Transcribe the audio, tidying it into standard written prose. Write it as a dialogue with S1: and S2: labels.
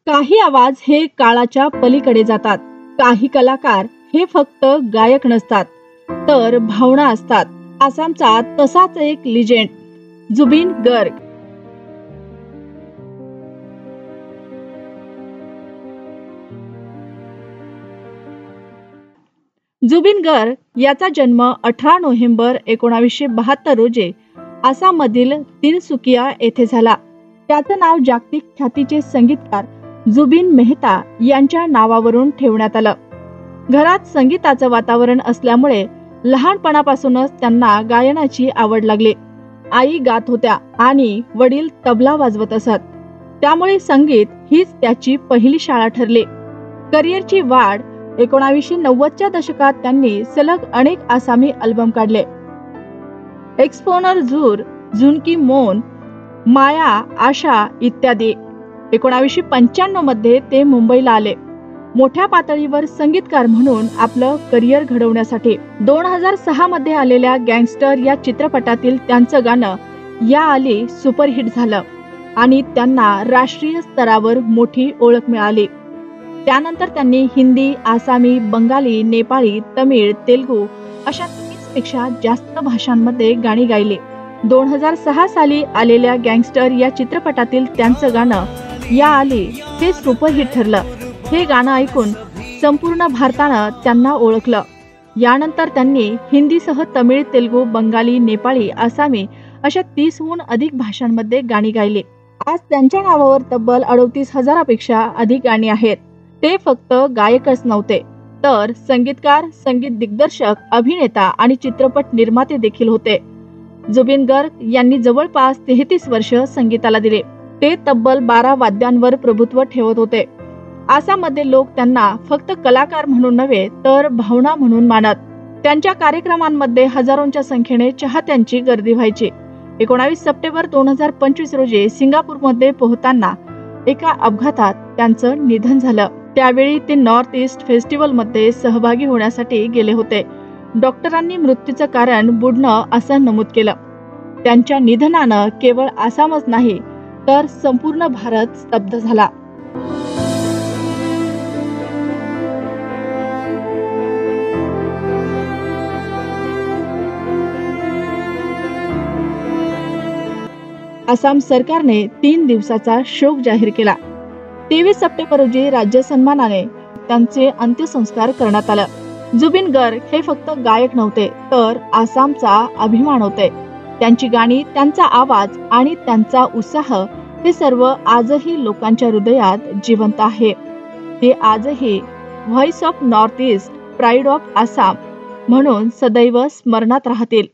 S1: काही आवाज हे काळाच्या पलीकडे जातात. काही कलाकार हे फक्त गायक नसतात तर भावना असतात. आसामचा तसाच एक लिजेंड जुबिन गर्ग. जुबिन गर्ग याचा जन्म 18 नोव्हेंबर 1972 रोजी आसाममधील तिनसुकिया येथे झाला. त्याचं नाव जागतिक ख्यातीचे संगीतकार जुबिन मेहता यांच्या नावावरून ठेवण्यात आलं. घरात संगीताचं वातावरण असल्यामुळे लहानपणापासूनच त्यांना गायनाची आवड लागली. आई गात होत्या आणि वडील तबला वाजवत असत. त्यामुळे संगीत हीच त्याची पहिली शाळा ठरली. करिअरची वाढ 1990च्या दशकात त्यांनी सलग अनेक आसामी अल्बम काढले. एक्सपोनर झूर, झुनकी मोन, माया, आशा इत्यादी. 1995 मध्ये ते मुंबईला आले मोठ्या पातळीवर संगीतकार म्हणून आपलं करिअर घडवण्यासाठी. 2006 मध्ये आलेल्या गँगस्टर या चित्रपटातील त्यांचं गाणं या आली सुपरहिट झालं आणि त्यांना राष्ट्रीय स्तरावर मोठी ओळख मिळाली. त्यानंतर त्यांनी हिंदी, आसामी, बंगाली, नेपाळी, तमिळ, तेलुगू अशा 30 पेक्षा जास्त भाषांमध्ये गाणी गायली. 2006 साली आलेल्या गँगस्टर या चित्रपटातील त्यांचं गाणं या आली हे सुपरहिट ठरलं. हे गाणं ऐकून संपूर्ण भारतानं त्यांना ओळखलं. यानंतर त्यांनी हिंदीसह तमिळ, तेलुगू, बंगाली, नेपाळी, आसामी अशा 30हून अधिक भाषांमध्ये गाणी गायली. आज त्यांच्या नावावर तब्बल 38,000पेक्षा अधिक गाणी आहेत. ते फक्त गायकच नव्हते तर संगीतकार, संगीत दिग्दर्शक, अभिनेता आणि चित्रपट निर्माते देखील होते. जुबिन गर्ग यांनी जवळपास 33 वर्ष संगीताला दिले. ते तब्बल 12 वाद्यांवर प्रभुत्व ठेवत होते. आसाममध्ये लोक त्यांना फक्त कलाकार म्हणून नव्हे तर भावना म्हणून मानत. त्यांच्या कार्यक्रमांमध्ये हजारोंच्या संख्येने चाहत्यांची गर्दी व्हायची. 19 सप्टेंबर 2025 रोजी सिंगापूरमध्ये पोहताना एका अपघातात त्यांचं निधन झालं. त्यावेळी ते नॉर्थ ईस्ट फेस्टिवलमध्ये सहभागी होण्यासाठी गेले होते. डॉक्टरांनी मृत्यूचं कारण बुडणं असं नमूद केलं. त्यांच्या निधनानं केवळ आसामच नाही तर संपूर्ण भारत स्तब्ध झाला. आसाम सरकारने 3 दिवसाचा शोक जाहीर केला. 23 सप्टेंबर रोजी राज्य सन्मानाने त्यांचे अंत्यसंस्कार करण्यात आले. जुबिन गर्ग हे फक्त गायक नव्हते तर आसामचा अभिमान होते. त्यांची गाणी, त्यांचा आवाज आणि त्यांचा उत्साह हे सर्व आजही लोकांच्या हृदयात जिवंत आहे. ते आजही voice of north east, pride of Assam म्हणून सदैव स्मरणात राहतील.